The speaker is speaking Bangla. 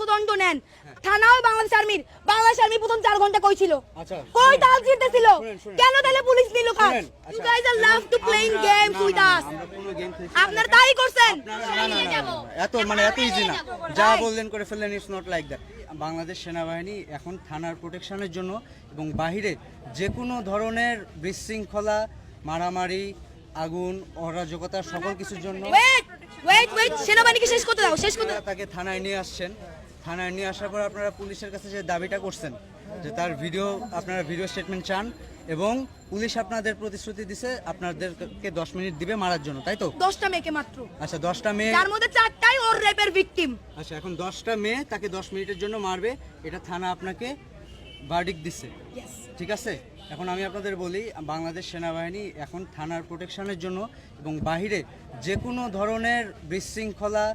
মৃত্যুদণ্ড নেন, থানাও বাংলাদেশ আর্মি প্রথম 4 ঘন্টা কই ছিল? আচ্ছা, কই তাল জিতেছিল? শুনেন। কেন তাহলে পুলিশ নিল কাজ? শুনেন, ইউ আচ্ছা, গাইস আর love to playing games with us. আমরা কোনো গেম খেলছি আপনারা তাই করছেন। এত ইজি না, যা বললেন করে ফেললেন, it's not like that. Bangladesh সেনাবাহিনী এখন থানার প্রোটেকশনের জন্য এবং বাহিরে যে কোনো ধরনের বিশৃঙ্খলা, মারামারি, আগুন, অরাজকতা সকল কিছুর জন্য ওয়েট সেনাবাহিনীকে শেষ করতে দাও, শেষ করতে দাও। আপনারা তাকে থানায় নিয়ে আসছেন। থানায় নিয়ে আসার পর আপনারা পুলিশের কাছে যে দাবিটা করছেন যে তার আপনারা ভিডিও স্টেটমেন্ট চান এবং পুলিশ আপনাদের প্রতিশ্রুতি দিছে আপনাদেরকে 10 মিনিট দিবে মারার জন্য, তাই তো? 10টা মেয়েকে মাত্র, আচ্ছা, 10টা মেয়ে, তার মধ্যে 4টাই ওর রেপের ভিকটিম। আচ্ছা, এখন 10টা মেয়ে তাকে 10 মিনিটের জন্য মারবে, এটা থানা আপনাকে ভার্ডিক্ট দিছে, ঠিক আছে? এখন আমি আপনাদের বলি, বাংলাদেশ সেনাবাহিনী এখন থানার প্রোটেকশনের জন্য এবং বাহিরে যে কোনো ধরনের বিশৃঙ্খলা,